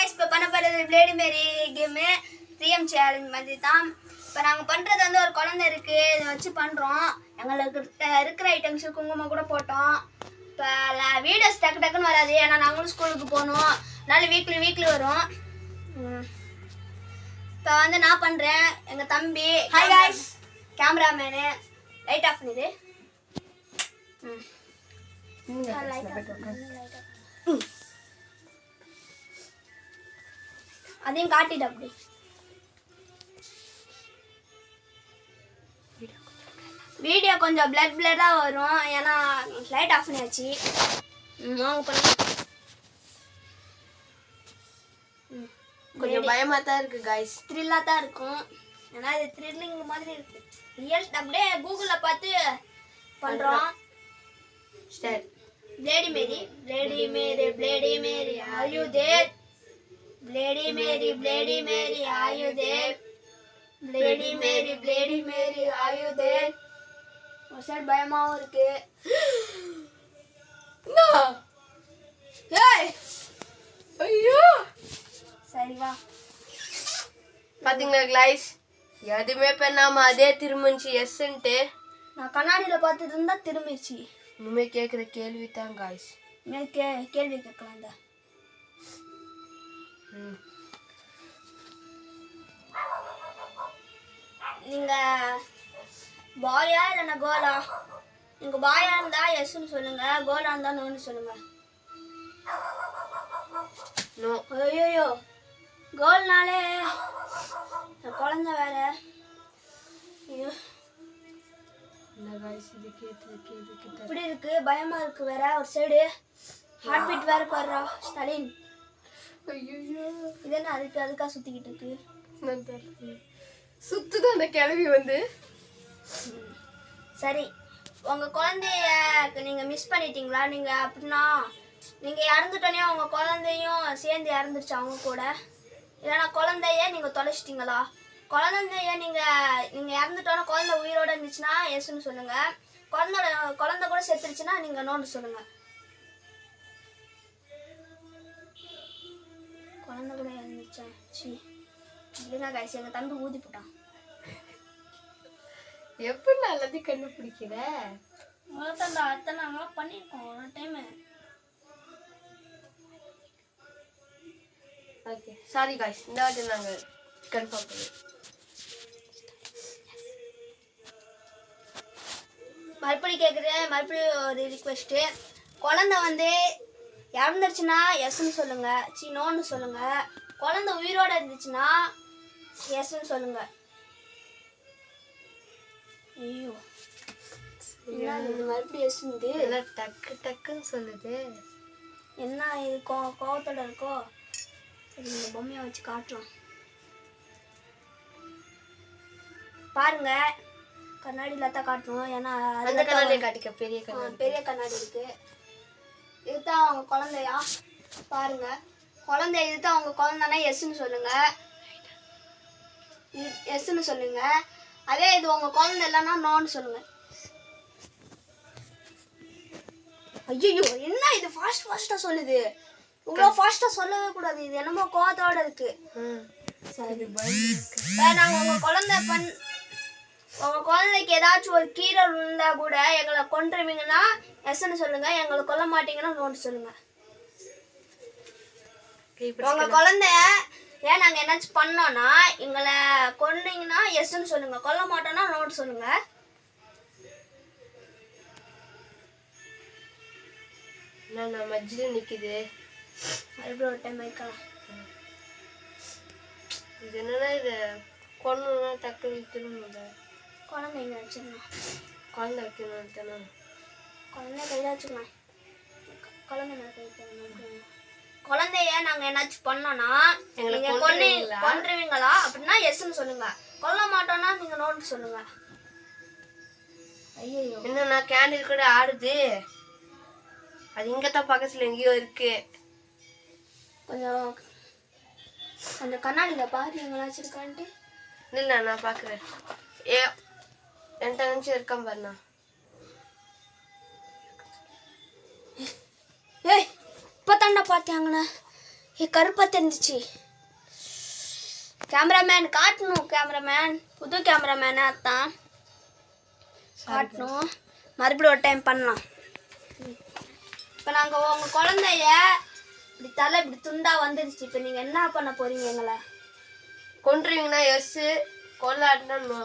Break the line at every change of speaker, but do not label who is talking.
Guys இப்போ பண்ண போறது பிளேடி மேரி கேம் 3M சேலஞ்ச் மாதிரி தான். இப்போ நாங்க பண்றது வந்து ஒரு குழந்தை இருக்கு, இத வச்சு பண்றோம். எங்களுக்கு இருக்கிற ஐட்டம்ஸ் குங்குமம் கூட போட்டோம். இப்போ வீடியோஸ் டக்கு டக்குன்னு வராது, ஏன்னா நாங்களும் ஸ்கூலுக்கு போகணும். அதனால வீக்லி வரும். இப்போ வந்து நான் பண்றேன், எங்க தம்பி. Hi guys, cameraman light off பண்ணிடு. அதையும் காட்டிட்டு அப்படி வீடியோ கொஞ்சம் பிளர்ரா வரும், ஏன்னா லைட் ஆஃப் பண்ணியாச்சு.
கொஞ்சம் பயமா தான் இருக்கு गाइस,
த்ரில்லா தான் இருக்கும். ஏன்னா இது த்ரில்லிங் மாதிரி இருக்கு. ரியல் அப்படியே கூகுள்ல பார்த்து பண்றோம்.
Start.
Bloody Mary are you there? Bloody Mary, are you there? Bloody Mary, are you there? ஒரு சைடு பயமாவும் இருக்கு. ஏய்
ஐயோ,
சரி வா.
பாத்தீங்களா गाइस, எதுவுமே பண்ணாம அதே திரும்பிச்சு எஸ்ன்ட்டு.
நான் கண்ணாடியில பார்த்துட்டு இருந்தா திரும்பிடுச்சு.
இனிமே கேட்குற கேள்வி தான் गाइस.
கேள்வி கேட்கலாம் தான். நீங்க பாயா இல்லைன்னா கோலா? நீங்க பாயா இருந்தா எஸ்ன்னு சொல்லுங்க, கோலா இருந்தா நோன்னு சொல்லுங்க.
நோ.
ஐயோ, கோல்னாலே குழந்தை வேற. ஐயோ
என்ன गाइस, இது கேள்வி
இப்படி இருக்கு, பயமா இருக்கு வேற. ஒரு சைடு ஹார்ட் பீட் வேற பாருடா ஸ்டாலின்.
ஐயோ,
இது என்ன அதுக்கா சுத்திக்கிட்டு இருக்கு?
நான் தெரியல, சுத்துது அந்த கிளவி வந்து.
சரி, உங்க குழந்தைய நீங்க மிஸ் பண்ணிட்டீங்களா? நீங்க அப்படின்னா நீங்க இறந்துட்டோன்னே உங்க குழந்தையும் சேர்ந்து இறந்துருச்சு அவங்க கூட, இல்லைன்னா குழந்தைய நீங்க தொலைச்சிட்டீங்களா? குழந்தைய நீங்க இறந்துட்டோன்னா குழந்தை உயிரோட இருந்துச்சுன்னா எஸ்ன்னு சொல்லுங்க. குழந்தை கூட செத்துருச்சுன்னா நீங்க நோன்னு சொல்லுங்க. குழந்தை கூட இறந்துச்சா? சி இல்லைங்க गाइस, எங்க தம்பி ஊதி போட்டான்.
எப்படி நல்லது கண்டுபிடிக்கிற?
அவ்வளோதான்டா, அத்தை நாங்களாம் பண்ணியிருக்கோம் ஒரு டைமு.
ஓகே சாரி गाइस, இந்த வாட்டி நாங்கள் கன்ஃபார்ம் பண்ணுவோம்.
மறுபடியும் கேட்குறேன், மறுபடியும் ஒரு ரிக்வெஸ்ட்டு. குழந்தை வந்து இறந்துருச்சுன்னா எஸ்ன்னு சொல்லுங்க, நோன்னு சொல்லுங்க. குழந்தை உயிரோடு இருந்துச்சுன்னா எஸ்ன்னு சொல்லுங்க. ஐயோ இது மறுபடியும் எஸ்ன்னு
எல்லாம் டக்குன்னு சொல்லுது.
என்ன இது கோவத்தோட இருக்கோ? சரி, இந்த பொம்மையை வச்சு காட்டலாம் பாருங்க. கண்ணாடியில் தான் காட்டணும், ஏன்னா
அந்த கண்ணாடியை காட்டிக்க.
பெரிய கண்ணாடி இருக்கு. இதுதான் அவங்க குழந்தையா பாருங்க. குழந்தை இதுதான் அவங்க குழந்தைனா எஸ்ன்னு சொல்லுங்க, எஸ்ன்னு சொல்லுங்க. அதே இது உங்க குழந்தை இல்லைன்னா நோன்னு சொல்லுங்க. ஐயோ என்ன இது ஃபாஸ்டா சொல்லுது? இவ்வளோ ஃபாஸ்டா சொல்லவே கூடாது, இது என்னமோ கோவத்தோட இருக்கு. சரி, நாங்கள் உங்க குழந்தைக்கு ஏதாச்சும் ஒரு கீரை இருந்தா கூட எங்களை கொன்றுவீங்கன்னா எஸ்ன்னு சொல்லுங்க, எங்களை கொல்ல மாட்டீங்கன்னா நோன்னு சொல்லுங்க. உங்க குழந்தைய ஏன் நாங்க என்னாச்சும் பண்ணோம்னா எங்களை கொன்னீங்கன்னா எஸ்ன்னு சொல்லுங்க, கொல்ல மாட்டோம்னா நோன்னு சொல்லுங்க.
நான் மஜ்ஜில் நிக்குது.
மறுபடியும் ஒரு டைம் வைக்கலாம்.
இது என்னன்னா, இது கொன்னோம்னா டக்குன்னு திரும்ப
குழந்தை இங்கே வச்சுக்கலாம்.
குழந்தை வைக்கணும்,
குழந்தைய கையில் வச்சுக்கலாம். குழந்தை மேலே கை வைக்கணும். குழந்தைய நாங்கள் என்னாச்சும் பண்ணோன்னா நீங்கள் கொன்றுவீங்களா அப்படின்னா எஸ்ன்னு சொல்லுங்க, கொல்ல மாட்டோம்னா நீங்கள் நோன்னு சொல்லுங்க. ஐயோ
என்னன்னா கேண்டில் கூட ஆடுது, அது இங்கே தான் பக்கத்தில் எங்கேயோ இருக்கு.
கொஞ்சம் கண்ணாடியில் பாரு எங்கேனா வச்சிருக்கான்ட்டு.
இல்லை நான் பார்க்குறேன். என்கிட்ட நினச்சி இருக்கான் பாருண்ணா.
ஏய் இப்போ தாண்டா பார்த்தாங்கண்ணா. கருப்பா தெரிஞ்சிச்சு. கேமராமேன் காட்டணும். கேமராமேன் புது கேமராமேனே அதான் காட்டணும். மறுபடியும் ஒரு டைம் பண்ணலாம். இப்போ நாங்கள் உங்கள் குழந்தைய இப்படி தலை இப்படி துண்டா வந்துருச்சு. இப்போ நீங்கள் என்ன பண்ண போறீங்க? எங்களை
கொன்றுவீங்கன்னா எஸ், கொல்லாட்டினா நோ.